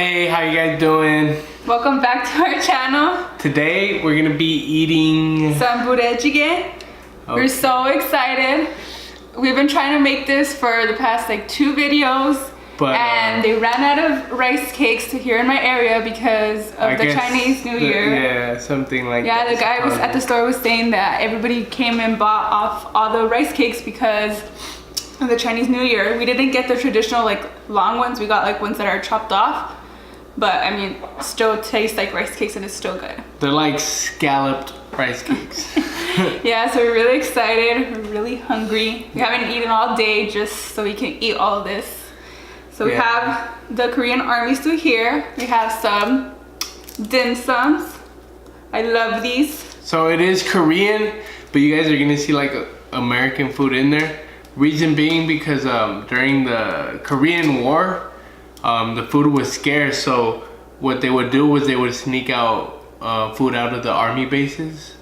Hey, how you guys doing? Welcome back to our channel. Today we're gonna be eating some Budae Jjigae. Okay. We're so excited. We've been trying to make this for the past like 2 videos, and they ran out of rice cakes here in my area because of the Chinese New Year. Yeah, something like that. Yeah, the guy was at the store was saying that everybody came and bought off all the rice cakes because of the Chinese New Year. We didn't get the traditional like long ones. We got like ones that are chopped off. But I mean, still tastes like rice cakes and it's still good. They're like scalloped rice cakes. Yeah, so we're really excited. We're really hungry. We haven't eaten all day just so we can eat all of this. So we have the Korean army stew here. We have some dim sums. I love these. So it is Korean, but you guys are gonna see like American food in there. Reason being because during the Korean War, the food was scarce, so what they would do was they would sneak out food out of the army bases,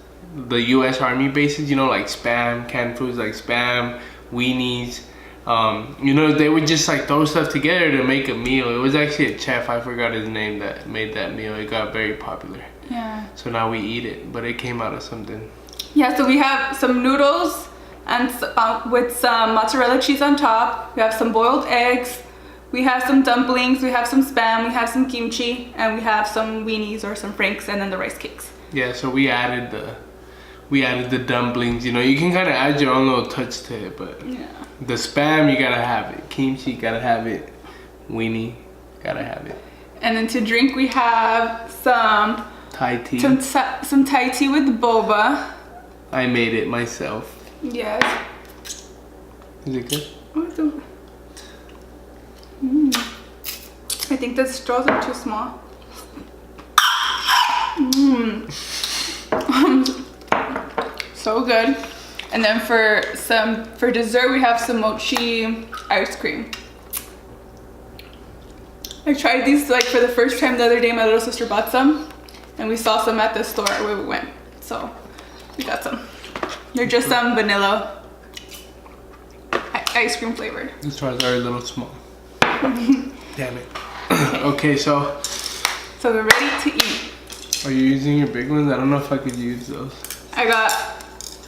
the US army bases, you know, like Spam, canned foods like Spam, weenies, you know, they would just like throw stuff together to make a meal. It was actually a chef, I forgot his name, that made that meal. It got very popular. Yeah. So now we eat it, but it came out of something. Yeah, so we have some noodles and with some mozzarella cheese on top. We have some boiled eggs. We have some dumplings, we have some Spam, we have some kimchi, and we have some weenies or some franks, and then the rice cakes. Yeah, so we added the dumplings. You know, you can kind of add your own little touch to it, but yeah. The Spam, you gotta have it. Kimchi, gotta have it. Weenie, gotta have it. And then to drink, we have some Thai tea. Some Thai tea with boba. I made it myself. Yes. Is it good? Oh, I think the straws are too small. So good. And then for dessert we have some mochi ice cream. I tried these like for the first time the other day. My little sister bought some and we saw some at the store where we went, so we got some. They're just some vanilla ice cream flavored. The straws are a little small. Damn it. Okay, so we're ready to eat. Are you using your big ones? I don't know if I could use those.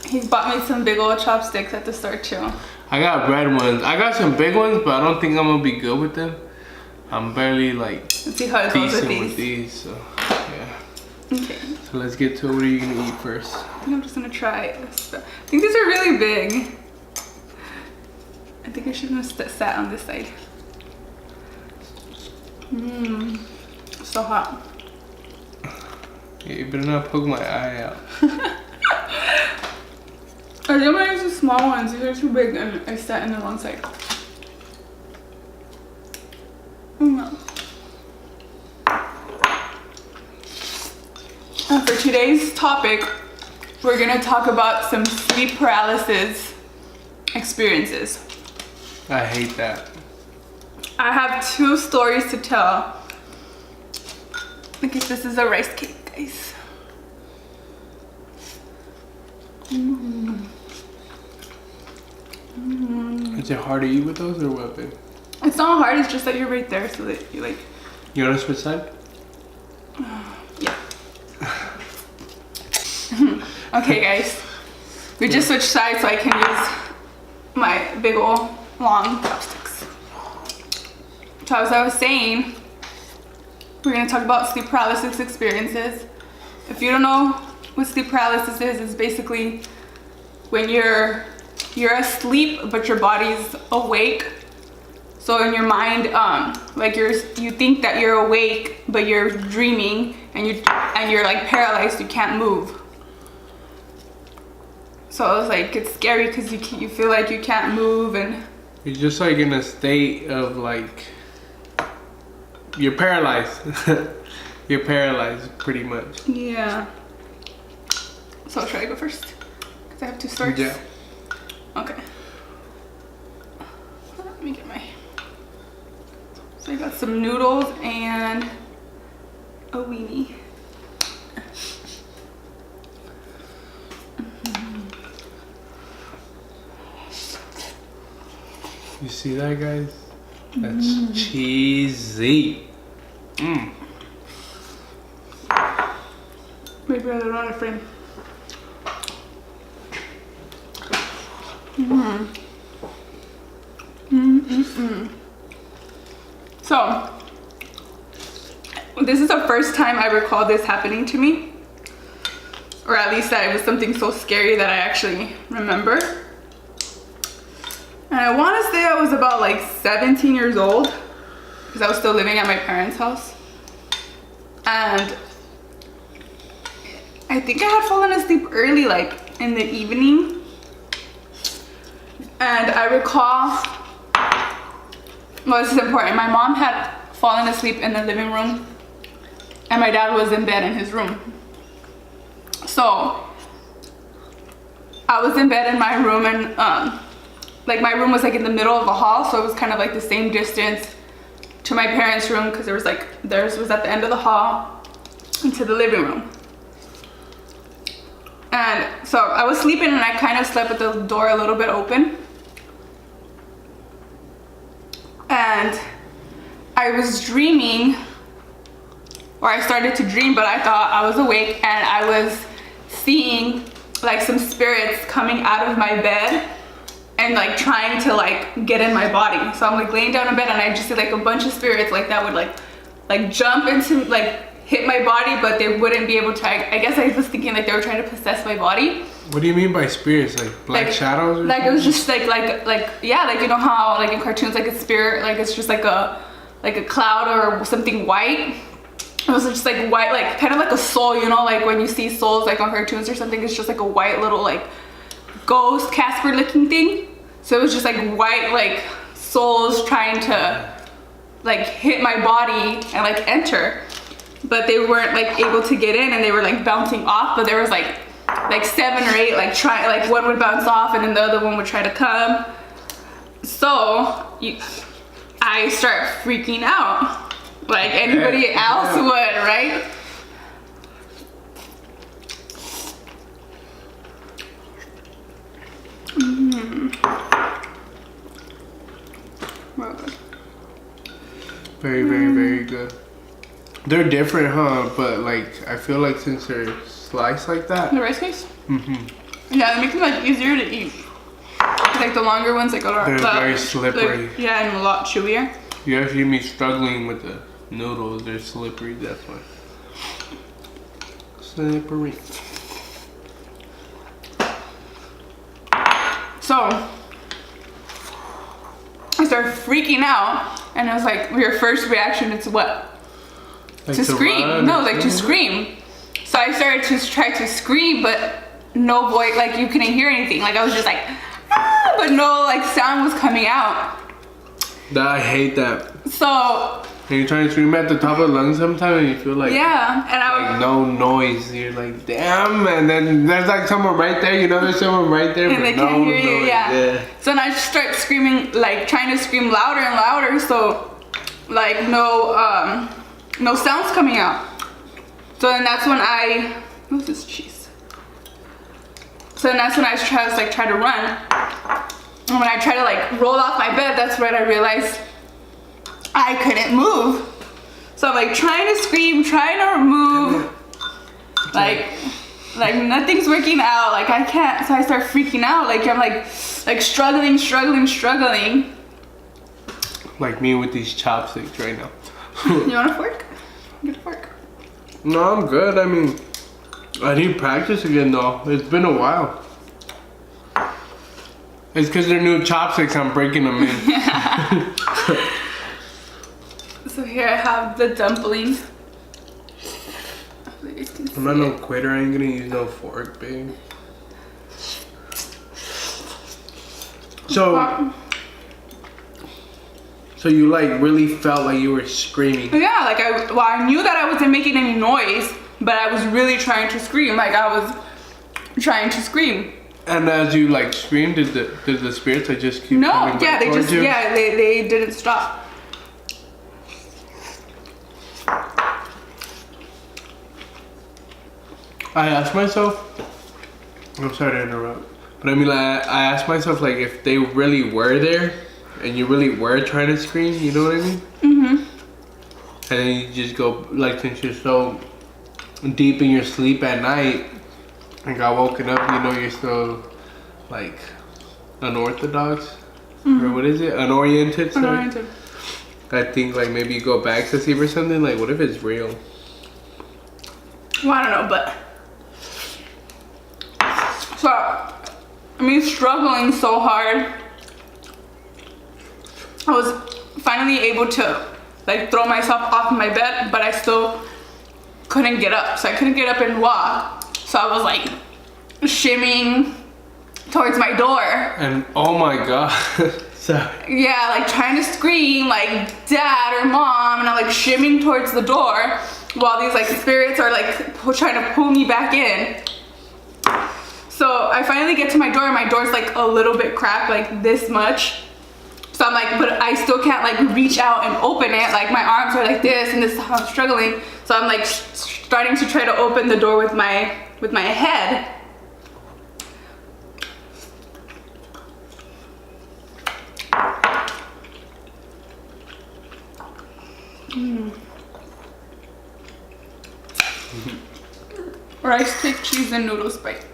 He bought me some big old chopsticks at the store too. I got red ones. I got some big ones, but I don't think I'm gonna be good with them. I'm barely like let's see how it goes with these. So yeah. Okay. So let's get to it. What are you gonna eat first? I think I'm just gonna try this. I think these are really big. I think I should have sat on this side. So hot. Yeah, you better not poke my eye out. I don't want to use the small ones. These are too big and I sat in the wrong side. For today's topic, we're going to talk about some sleep paralysis experiences. I hate that. I have 2 stories to tell. I guess this is a rice cake, guys. Is it hard to eat with those or what, babe? It's not hard, it's just that you're right there so that you like... You want to switch side? Yeah. Okay, guys. We just switched sides so I can use my big ol' long chopsticks. So as I was saying, we're going to talk about sleep paralysis experiences. If you don't know what sleep paralysis is, it's basically when you're asleep but your body's awake. So in your mind, like you think that you're awake but you're dreaming and you're like paralyzed. You can't move. So it's like it's scary because you feel like you can't move and you're just like in a state of like you're paralyzed. You're paralyzed pretty much. Yeah. So should I go first? Because I have 2 stories. Yeah. Okay. Let me get my... So I got some noodles and a weenie. You see that, guys? That's cheesy. Mmm. Maybe I don't want to frame. So, this is the first time I recall this happening to me. Or at least that it was something so scary that I actually remember. And I want to say I was about like 17 years old. Because I was still living at my parents' house. And I think I had fallen asleep early, like in the evening. And I recall, well, this is important. My mom had fallen asleep in the living room and my dad was in bed in his room. So I was in bed in my room, and like my room was like in the middle of a hall, so it was kind of like the same distance to my parents' room, because there was like, theirs was at the end of the hall into the living room. And so I was sleeping and I kind of slept with the door a little bit open. And I was dreaming, or I started to dream, but I thought I was awake, and I was seeing like some spirits coming out of my bed and like trying to like get in my body. So I'm like laying down in bed and I just see like a bunch of spirits like that would like jump into, like hit my body, but they wouldn't be able to. I guess I was thinking like they were trying to possess my body. What do you mean by spirits? Like black shadows? Or like something? It was just like yeah, like you know how like in cartoons like a spirit, like it's just like a cloud or something white. It was just like white, like kind of like a soul, you know, like when you see souls like on cartoons or something, it's just like a white little like ghost Casper looking thing. So it was just like white like souls trying to like hit my body and like enter, but they weren't like able to get in, and they were like bouncing off. But there was like 7 or 8 like try, like one would bounce off and then the other one would try to come. So I start freaking out like anybody else would, right? Well, good. Very, very, very good. They're different, huh? But like, I feel like since they're sliced like that. The rice cakes? Yeah, they make them like easier to eat. Like the longer ones, like a lot. They're very slippery. Like, yeah, and a lot chewier. You ever see me struggling with the noodles? They're slippery. That's why. Slippery. So I started freaking out, and it was like your first reaction is what? Like to scream. No, like to scream. So I started to try to scream, but no voice, like you couldn't hear anything. Like I was just like, ah, but no like sound was coming out. I hate that. So and you're trying to scream at the top of the lungs sometimes, and you feel like, yeah, and I like no noise. You're like, damn, and then there's like someone right there. You know, there's someone right there, and but they no can't hear you. noise. Yeah. So then I just start screaming, like trying to scream louder and louder. So like no sounds coming out. So then that's when what's this cheese? So then that's when I try to run. And when I try to like roll off my bed, that's when I realized I couldn't move. So I'm like trying to scream, trying to move, like nothing's working out. Like I can't. So I start freaking out. Like I'm like struggling. Like me with these chopsticks right now. You want a fork? Get a fork. No, I'm good. I mean, I need practice again though. It's been a while. It's because they're new chopsticks, I'm breaking them in. So here I have the dumplings. I'm not no quitter. I ain't gonna use no fork, babe. So you like really felt like you were screaming? Yeah, like I knew that I wasn't making any noise, but I was really trying to scream. Like I was trying to scream. And as you like screamed, did the spirits like just keep coming yeah, back towards you? they didn't stop. I asked myself, I'm sorry to interrupt, but I mean like I asked myself like if they really were there and you really were trying to scream, you know what I mean? And then you just go, like, since you're so deep in your sleep at night and got woken up, you know, you're still, like, unorthodox. Or what is it? Unoriented? Sorry. Unoriented. I think, like, maybe you go back to sleep or something. Like, what if it's real? Well, I don't know, but. So, me struggling so hard, I was finally able to, like, throw myself off my bed, but I still couldn't get up. So I couldn't get up and walk. So I was, like, shimmying towards my door. And oh my god. Sorry. Yeah, like trying to scream like dad or mom, and I'm like shimmying towards the door while these like spirits are like trying to pull me back in. So I finally get to my door, and my door's like a little bit cracked, like this much. So I'm like, but I still can't like reach out and open it. Like my arms are like this, and this is how I'm struggling. So I'm like starting to try to open the door with my head. Rice cake, cheese, and noodles bite.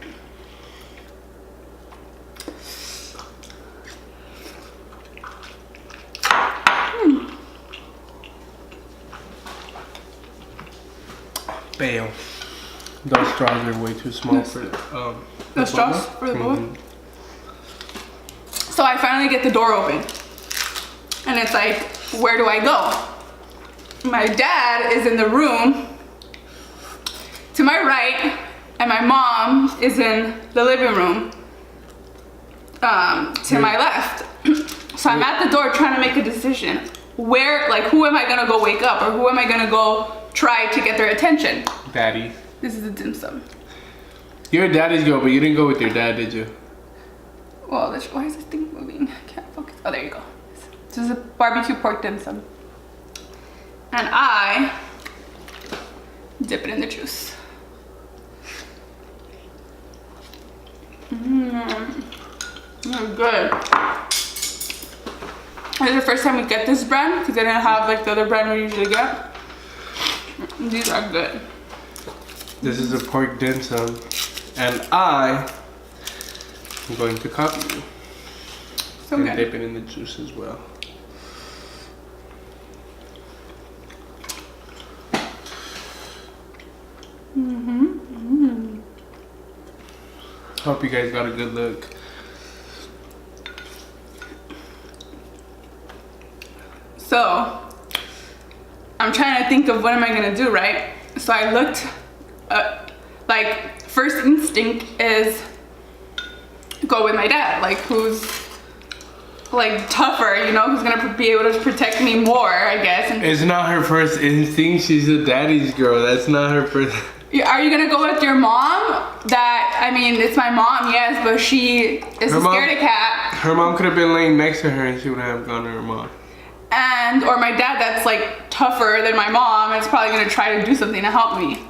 Bam. Those straws are way too small for the straws for the bowl. So I finally get the door open, and it's like, where do I go? My dad is in the room to my right, and my mom is in the living room to my left. So I'm at the door trying to make a decision. Where, like, who am I gonna go wake up, or who am I gonna go try to get their attention? Daddy. This is a dim sum. You're a daddy's girl, but you didn't go with your dad, did you? Well, why is this thing moving? I can't focus. Oh, there you go. This is a barbecue pork dim sum. And I dip it in the juice. Good. This is the first time we get this brand, because I didn't have like the other brand we usually get. These are good. This is a pork dim sum, and I am going to copy you. So and good. dip it in the juice as well. Hope you guys got a good look. So, I'm trying to think of what am I gonna do, right? So I looked, like, first instinct is go with my dad, like, who's like tougher, you know, who's gonna be able to protect me more, I guess. And it's not her first instinct. She's a daddy's girl. That's not her first. Are you gonna go with your mom? That, I mean, it's my mom, yes, but she is a scaredy cat. Her mom could have been laying next to her, and she would have gone to her mom. And, or my dad that's like tougher than my mom, and is probably gonna try to do something to help me.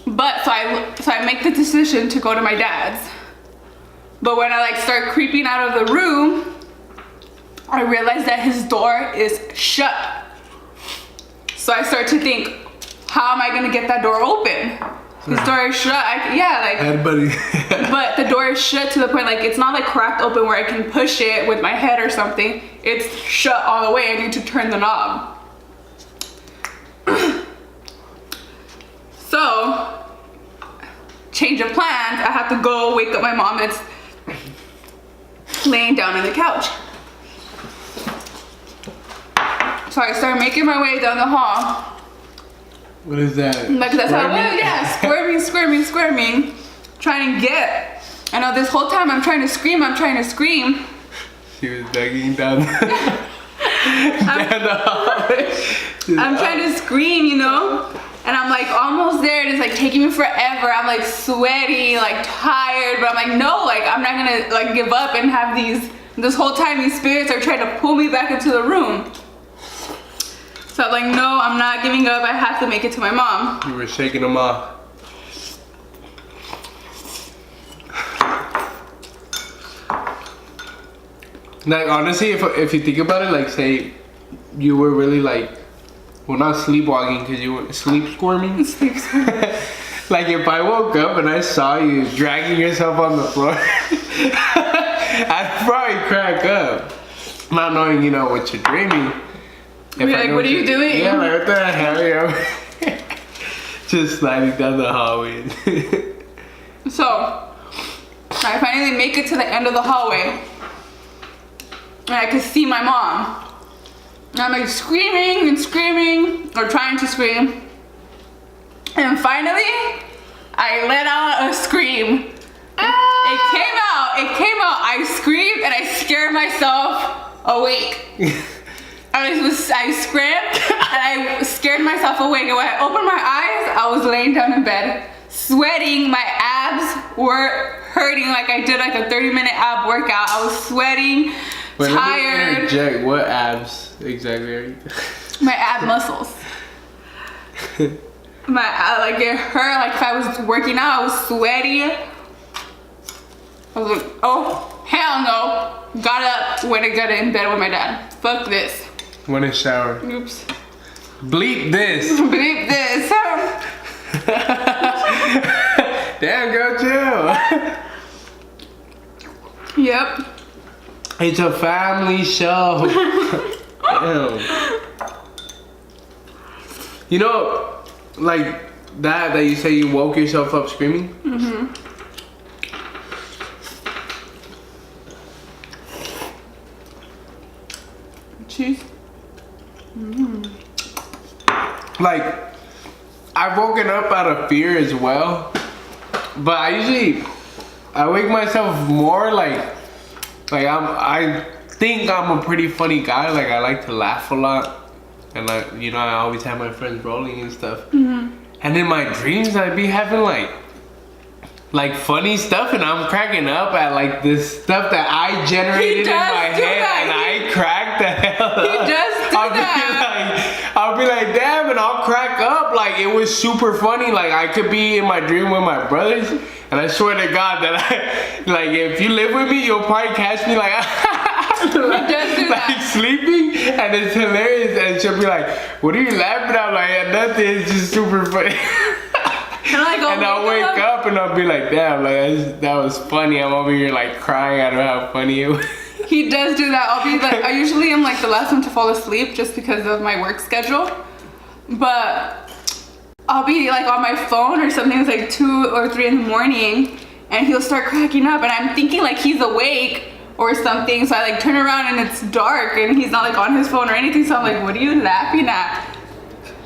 But, so I make the decision to go to my dad's. But when I like start creeping out of the room, I realize that his door is shut. So I start to think, how am I gonna get that door open? His door is shut. Head buddy. But the door is shut to the point, like, it's not like cracked open where I can push it with my head or something. It's shut all the way. I need to turn the knob. So, change of plans. I have to go wake up my mom that's laying down on the couch. So I start making my way down the hall. What is that? Like, that's how, well, yeah, squirming, trying to get. I know this whole time I'm trying to scream. She was begging down, down the hallway. I'm trying to scream, you know? And I'm like almost there, and it's like taking me forever. I'm like sweaty, like tired, but I'm like, no, like I'm not gonna like give up and have this whole time these spirits are trying to pull me back into the room. So I'm like, no, I'm not giving up. I have to make it to my mom. You were shaking them off. Like, honestly, if you think about it, like, say you were really like Well, not sleepwalking because you were sleep squirming. Sleep squirming. Like if I woke up and I saw you dragging yourself on the floor, I'd probably crack up. Not knowing, you know, what you're dreaming. You're like, what are you doing? Yeah, like what the hell, yeah. Just sliding down the hallway. So, I finally make it to the end of the hallway. And I could see my mom. And I'm like screaming and screaming, or trying to scream. And finally, I let out a scream. It came out. I screamed and I scared myself awake. I screamed and I scared myself awake. And when I opened my eyes, I was laying down in bed, sweating. My abs were hurting like I did like a 30-minute ab workout. I was sweating, tired. Let me interject. What abs exactly are you? My ab muscles. Like it hurt, like if I was working out, I was sweaty. I was like, oh, hell no. Got up, went and got in bed with my dad. Fuck this. Went in shower. Oops. Bleep this. Bleep this. Damn, girl, chill. Yep. It's a family show. Damn. You know, like that you say you woke yourself up screaming? Mm-hmm. Cheese. Mm. Like, I've woken up out of fear as well. But I wake myself more like I think I'm a pretty funny guy. Like I like to laugh a lot. And like, you know, I always have my friends rolling and stuff. Mm-hmm. And in my dreams, I'd be having like funny stuff, and I'm cracking up at like this stuff that I generated in my head, and I crack the hell up. He does do I'll be like, damn, and I'll crack up. Like it was super funny. Like I could be in my dream with my brothers, and I swear to God that like if you live with me, you'll probably catch me like. Like sleeping, and it's hilarious, and she'll be like, what are you laughing at? I'm like, yeah, nothing, it's just super funny. And I'll wake up and I'll be like, damn, like that was funny. I'm over here like crying out of how funny it was. He does do that. I'll be like, I usually am like the last one to fall asleep just because of my work schedule, but I'll be like on my phone or something. It's like 2 or 3 in the morning, and he'll start cracking up, and I'm thinking like he's awake or something, so I like turn around and it's dark and he's not like on his phone or anything, so I'm like, what are you laughing at?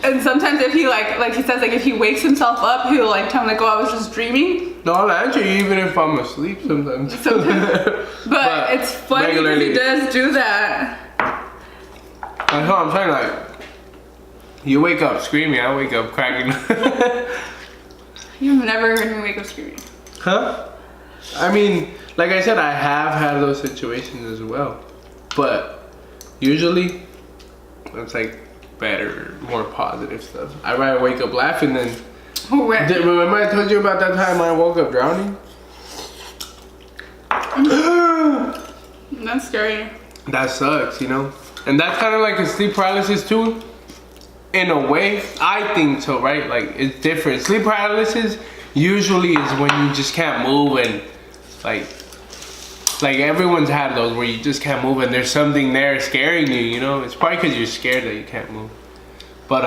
And sometimes if he like he says, like if he wakes himself up, he'll like tell me like, oh, I was just dreaming. No, I'll answer you even if I'm asleep sometimes. But it's funny because he does do that. That's what I'm saying, like, you wake up screaming, I wake up cracking up. You've never heard me wake up screaming. Huh? I mean, like I said, I have had those situations as well, but usually it's like better, more positive stuff. I'd rather wake up laughing than. Remember I told you about that time I woke up drowning? That's scary. That sucks, you know? And that's kind of like a sleep paralysis too. In a way, I think so, right? Like it's different. Sleep paralysis usually is when you just can't move, and like everyone's had those where you just can't move and there's something there scaring you, you know? It's probably because you're scared that you can't move. But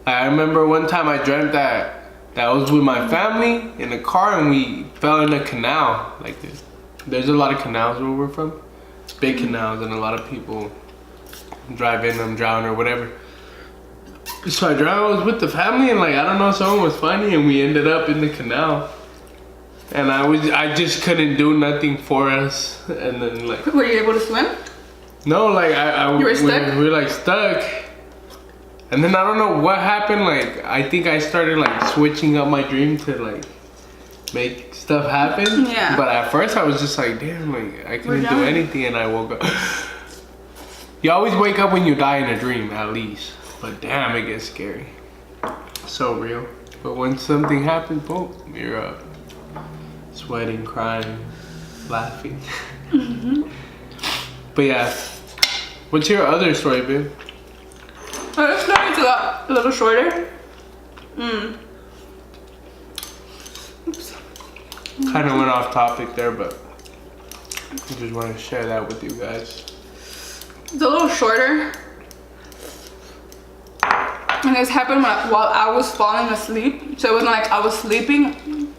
I remember one time I dreamt that I was with my family in a car and we fell in a canal. Like there's a lot of canals where we're from. Big canals, and a lot of people drive in them, drown or whatever. So I was with the family, and like, I don't know, someone was funny and we ended up in the canal. And I just couldn't do nothing for us. And then like. Were you able to swim? No, like You were stuck? We were like stuck. And then I don't know what happened, like I think I started like switching up my dream to like make stuff happen. Yeah. But at first I was just like, damn, like I couldn't do anything, and I woke up. You always wake up when you die in a dream, at least. But damn, it gets scary. So real. But when something happens, boom, you're up. Sweating, crying, laughing. Mm-hmm. But yeah. What's your other story, babe? Other story? a little shorter. Oops. Kind of went off topic there, but I just want to share that with you guys. It's a little shorter. And this happened while I was falling asleep. So it wasn't like I was sleeping.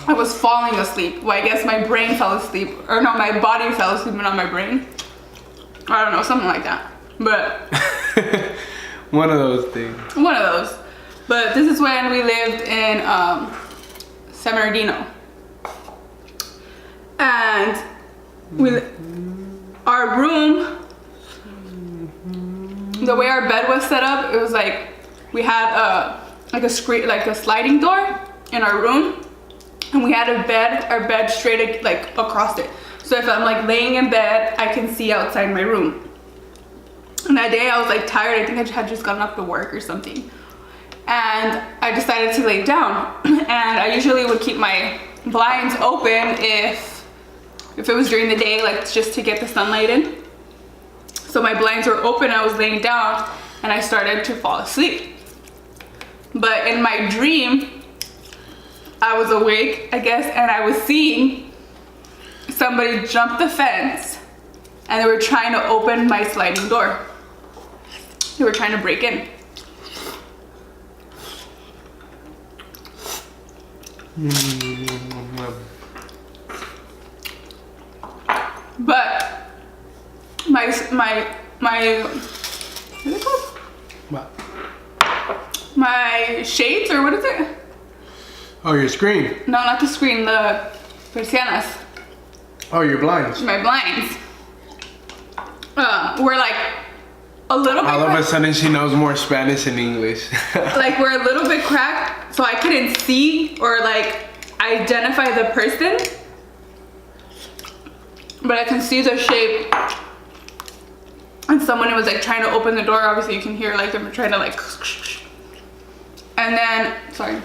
I was falling asleep. Well, I guess my brain fell asleep. Or no, my body fell asleep, but not my brain. I don't know, something like that. But one of those things. One of those. But this is when we lived in San Bernardino. And our room, the way our bed was set up, it was like we had like a sliding door in our room, and we had our bed straight like across it. So if I'm like laying in bed, I can see outside my room. And that day I was like tired. I think I had just gotten up to work or something. And I decided to lay down. And I usually would keep my blinds open if it was during the day, like just to get the sunlight in. So my blinds were open, I was laying down, and I started to fall asleep. But in my dream, I was awake, I guess, and I was seeing somebody jump the fence, and they were trying to open my sliding door. They were trying to break in. But my what is it called? What? My shades, or what is it? Oh, your screen. No, not the screen, the persianas. Oh, your blinds. My blinds were like a little bit. All of a sudden, she knows more Spanish than English. Like we're a little bit cracked, so I couldn't see or like identify the person, but I can see the shape. And someone was like trying to open the door. Obviously, you can hear like them trying to like. And then, sorry.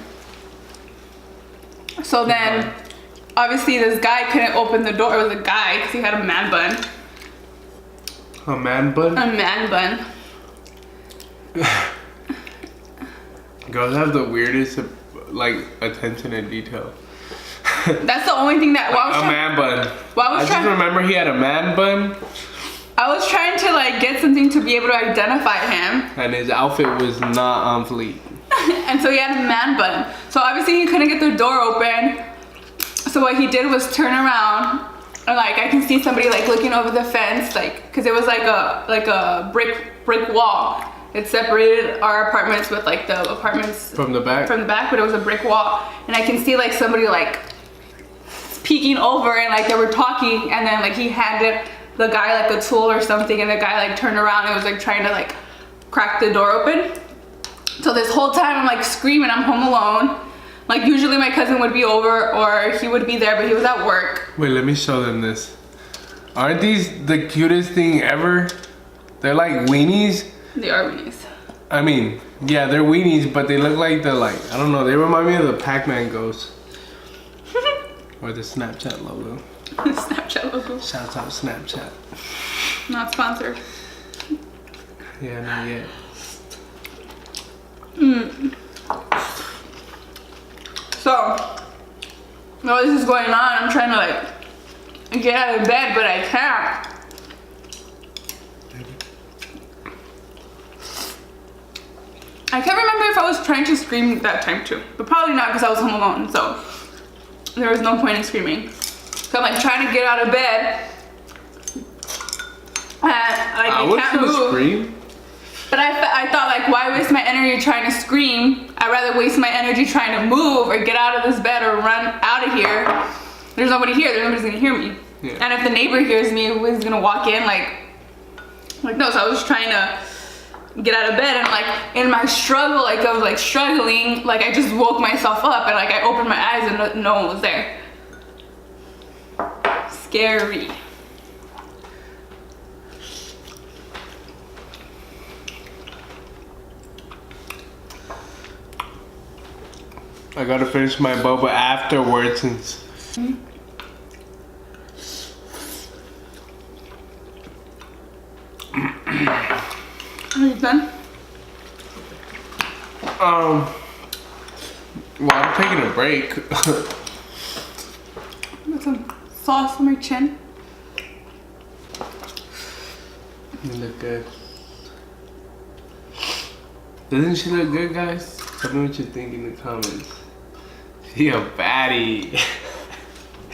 So then, obviously, this guy couldn't open the door. It was a guy because he had a man bun. A man bun? A man bun. Girls have the weirdest, like, attention and detail. That's the only thing that. A man bun. I just remember he had a man bun. I was trying to like get something to be able to identify him. And his outfit was not on fleek. And so he had a man bun. So obviously he couldn't get the door open. So what he did was turn around, and like I can see somebody like looking over the fence, like because it was like a brick wall. It separated our apartments with like the apartments from the back, but it was a brick wall, and I can see like somebody like peeking over, and like they were talking, and then like he handed the guy like a tool or something, and the guy like turned around and was like trying to like crack the door open. So this whole time I'm like screaming, I'm home alone. Like usually my cousin would be over or he would be there, but he was at work. Wait, let me show them this. Aren't these the cutest thing ever? They're like weenies. They are weenies. I mean, yeah, they're weenies, but they look like the I don't know, they remind me of the Pac-Man ghost. Or the Snapchat logo. Snapchat logo. Shouts out Snapchat. Not sponsored. Yeah, not yet. So, while this is going on, I'm trying to like get out of bed, but I can't. I can't remember if I was trying to scream that time too, but probably not because I was home alone, so there was no point in screaming. So I'm like trying to get out of bed, and like I can't move. Scream. But I thought like, why waste my energy trying to scream? I'd rather waste my energy trying to move or get out of this bed or run out of here. There's nobody here. Nobody's gonna hear me. Yeah. And if the neighbor hears me, who's gonna walk in? Like no. So I was just trying to get out of bed, and like in my struggle, like I was like struggling, like I just woke myself up, and like I opened my eyes and no one was there. Scary. I gotta finish my boba afterwards since. Are you done? Well, I'm taking a break. With some sauce on my chin. You look good. Doesn't she look good, guys? Tell me what you think in the comments. She a baddie.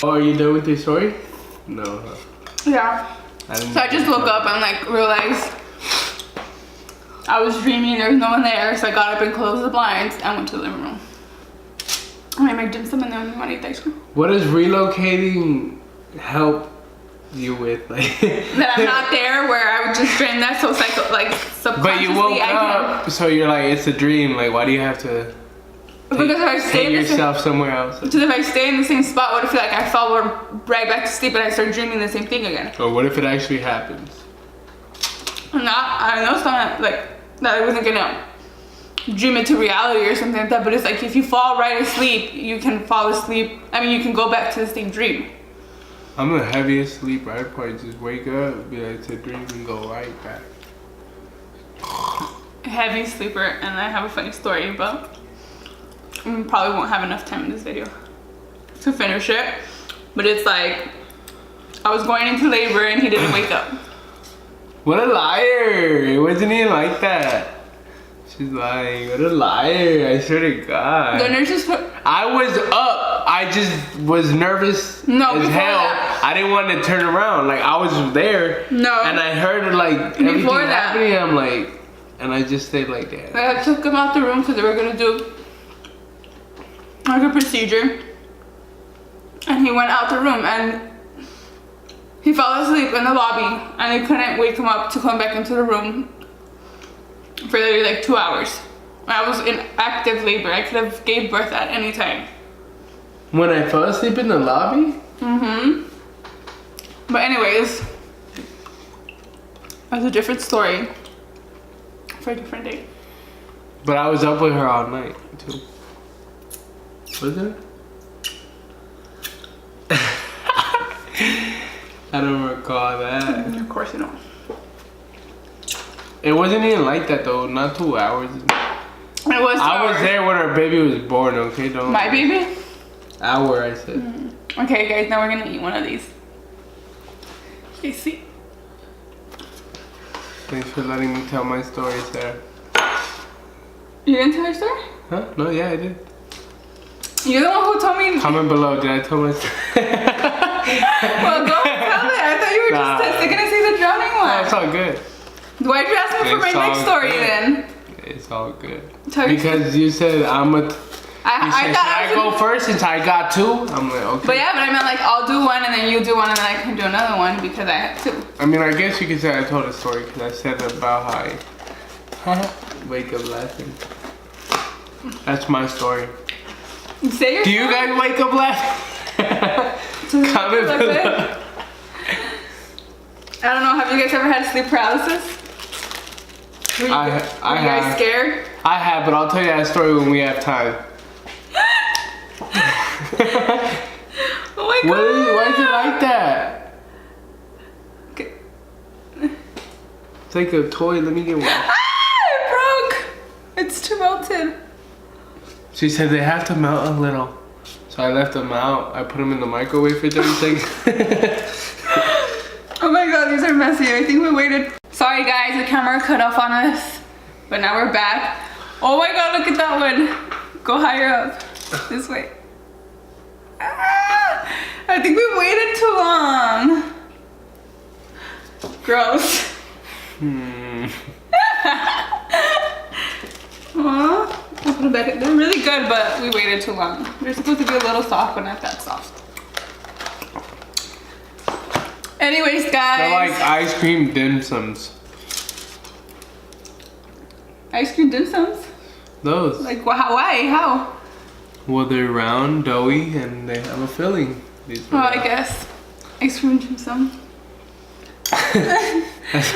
Oh, are you done with your story? No. Huh? Yeah. So I just woke up and like realized I was dreaming. There was no one there, so I got up and closed the blinds and went to the living room. I made dim sum and then we want to eat ice cream. What does relocating help you with? Like that I'm not there where I would just dream that, so it's like subconsciously. But you woke up, so you're like, it's a dream. Like, why do you have to because if I stay take yourself somewhere else? Because if I stay in the same spot, what if like I fall right back to sleep and I start dreaming the same thing again? Or what if it actually happens? I know it's not like that. I wasn't gonna dream it to reality or something like that, but it's like if you fall right asleep, you can fall asleep. I mean, you can go back to the same dream. I'm the heaviest sleeper. I'd probably just wake up, be like, it's a dream, and go right back. Heavy sleeper, and I have a funny story, but we probably won't have enough time in this video to finish it. But it's like I was going into labor and he didn't wake up. What a liar! It wasn't even like that. She's lying. What a liar! I swear to God. The nurses. I was up. I just was nervous as hell. That. I didn't want to turn around. Like I was there. No. And I heard like everything happening. I'm like, and I just stayed like that. I took him out the room because they were gonna do like a procedure, and he went out the room and he fell asleep in the lobby, and they couldn't wake him up to come back into the room for literally like 2 hours. I was in active labor. I could have gave birth at any time. When I fell asleep in the lobby? Mm-hmm. But anyways, that's a different story for a different day. But I was up with her all night too. Was it? I don't recall that. Of course you don't. It wasn't even like that though. Not 2 hours. It was 2 I was hours. there when our baby was born. Okay, don't. My baby? Hour, I said. Okay, guys. Now we're gonna eat one of these. Okay, see. Thanks for letting me tell my story, Sarah. You didn't tell your story? Huh? No, yeah, I did. You're the one who told me. Comment below. Did I tell my story? Well, go tell it. I thought you were just gonna say the drowning one. No, it's all good. Why'd you ask me for my next story then? It's all good. Because you said I'm a. I should I go first since I got 2? I'm like, okay. But yeah, but I meant like I'll do one and then you do one and then I can do another one because I have 2. I mean, I guess you could say I told a story because I said about how I wake up laughing. That's my story. Say your Do you story. guys wake up laughing? Comment below. I don't know. Have you guys ever had sleep paralysis? Were you guys scared? I have, but I'll tell you that story when we have time. Oh my god! Why is it like that? Okay. It's like a toy. Let me get one. Ah! It broke. It's too melted. She said they have to melt a little, so I left them out. I put them in the microwave for 30 seconds. Oh my god, these are messy. I think we waited. Sorry guys, the camera cut off on us, but now we're back. Oh my god, look at that one. Go higher up. This way. Ah, I think we waited too long. Gross. Aww. They're really good, but we waited too long. They're supposed to be a little soft, but not that soft. Anyways, guys. They're like ice cream dim sums. Ice cream dim sums? Those. Like, why? How? Well, they're round, doughy, and they have a filling. Oh, I guess. Ice cream dim sum. That's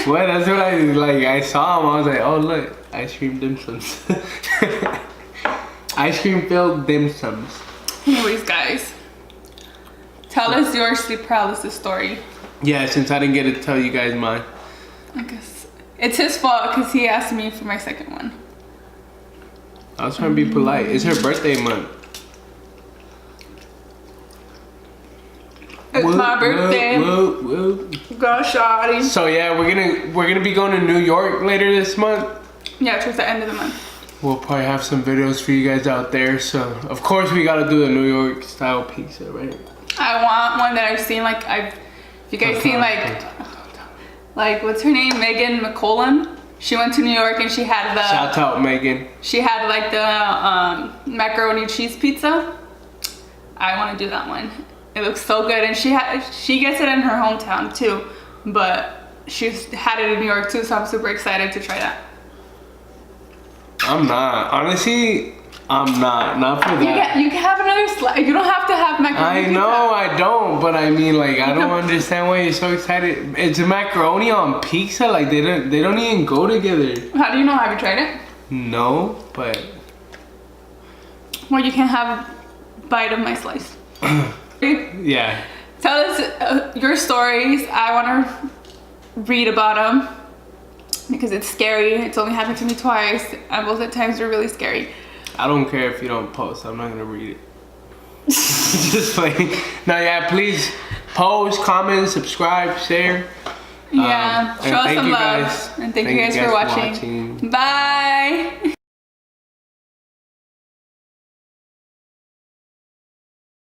what I like. I saw them. I was like, oh look, ice cream dim sums. Ice cream filled dim sums. Anyways, guys, tell us your sleep paralysis story. Yeah, since I didn't get to tell you guys mine. I guess it's his fault because he asked me for my second one. I was trying to be polite. It's her birthday month. It's my birthday. Whoop. Go shawty. So yeah, we're gonna be going to New York later this month. Yeah, towards the end of the month. We'll probably have some videos for you guys out there. So of course we gotta do the New York style pizza, right? I want one that I've seen. Like you guys seen like what's her name? Megan McCollum. She went to New York and she had the. Shout out Megan. She had like the macaroni cheese pizza. I want to do that one. It looks so good, and she gets it in her hometown too, but she's had it in New York too, so I'm super excited to try that. I'm not. Honestly, I'm not for that. You can have another slice. You don't have to have macaroni pizza. I know I don't, but I mean, like, I don't understand why you're so excited. It's a macaroni on pizza. Like they don't even go together. How do you know? Have you tried it? No, but. Well, you can have a bite of my slice. Yeah. Tell us your stories. I want to read about them because it's scary. It's only happened to me twice, and both at times they're really scary. I don't care if you don't post. I'm not gonna read it. Just playing. No, yeah. Please post, comment, subscribe, share. Yeah. Show us some love. And thank you guys for watching. Bye.